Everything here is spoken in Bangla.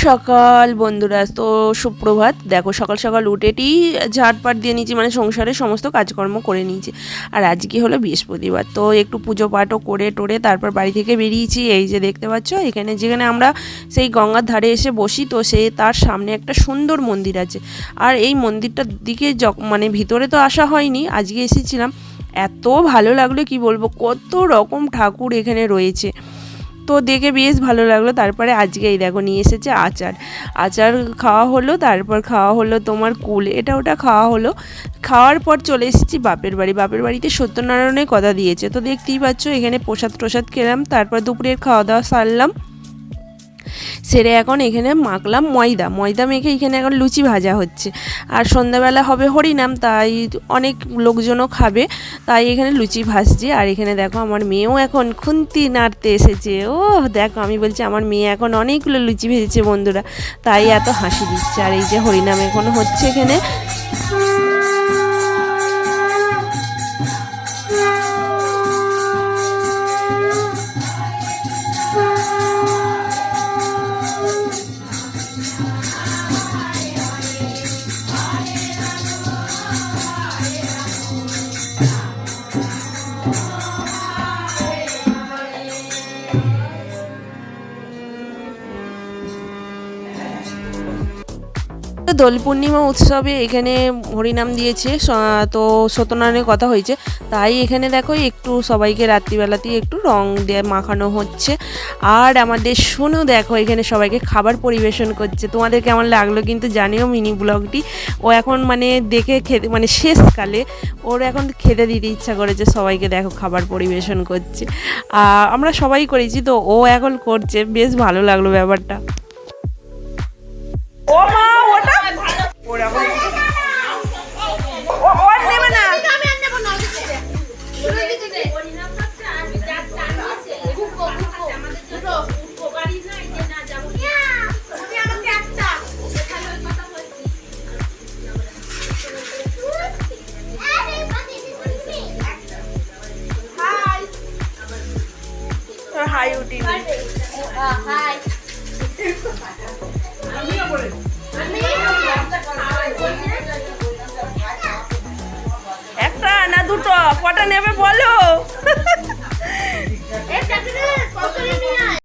সকাল বন্ধুরা, তো সুপ্রভাত। দেখো সকাল সকাল উঠেটি ঝাড়পাট দিয়ে নিয়েছি, মানে সংসারের সমস্ত কাজকর্ম করে নিয়েছি। আর আজকে হলো বৃহস্পতিবার, তো একটু পুজো পাঠও করে টোরে তারপর বাড়ি থেকে বেরিয়েছি। এই যে দেখতে পাচ্ছ, এখানে যেখানে আমরা সেই গঙ্গার ধারে এসে বসি, তো সে তার সামনে একটা সুন্দর মন্দির আছে। আর এই মন্দিরটার দিকে মানে ভিতরে তো আসা হয়নি, আজকে এসেছিলাম। এত ভালো লাগলো কি বলবো, কত রকম ঠাকুর এখানে রয়েছে, তো দেখে বেশ ভালো লাগলো। তারপরে আজকেই দেখো নিয়ে এসেছে আচার। আচার খাওয়া হলো, তারপর খাওয়া হলো তোমার কুল, এটা ওটা খাওয়া হলো। খাওয়ার পর চলে এসেছি বাপের বাড়ি। বাপের বাড়িতে সত্যনারায়ণের কথা দিয়েছে, তো দেখতেই পাচ্ছ এখানে প্রসাদ খেলাম। তারপর দুপুরের খাওয়া দাওয়া সারলাম, সেরে এখন এখানে মাখলাম ময়দা মেখে এখানে এখন লুচি ভাজা হচ্ছে। আর সন্ধ্যাবেলা হবে হরিনাম, তাই অনেক লোকজনও খাবে, তাই এখানে লুচি ভাজছি। আর এখানে দেখো আমার মেয়েও এখন খুন্তি নাড়তে এসেছে। ও দেখো, আমি বলছি আমার মেয়ে এখন অনেকগুলো লুচি ভেজেছে বন্ধুরা, তাই এত হাসি দিচ্ছে। আর এই যে হরিনাম এখন হচ্ছে এখানে। দোল পূর্ণিমা উৎসবে এখানে হরিনাম দিয়েছে, তো সত্যনারায়ণের কথা হয়েছে, তাই এখানে দেখো একটু সবাইকে রাত্রিবেলাতেই একটু রং দিয়ে মাখানো হচ্ছে। আর আমাদের শুনো দেখো এখানে সবাইকে খাবার পরিবেশন করছে। তোমাদের কেমন লাগলো কিন্তু জানিও মিনি ব্লগটি। ও এখন মানে দেখে খেতে, মানে শেষকালে ওর এখন খেতে দিতে ইচ্ছা করেছে, সবাইকে দেখো খাবার পরিবেশন করছে। আমরা সবাই করেছি, তো ও এখন করছে, বেশ ভালো লাগলো ব্যাপারটা। ও মা, ওটা ওরা ওর নেবে না। হাই উঠি একটা না দুটো, কটা নেবে বলো।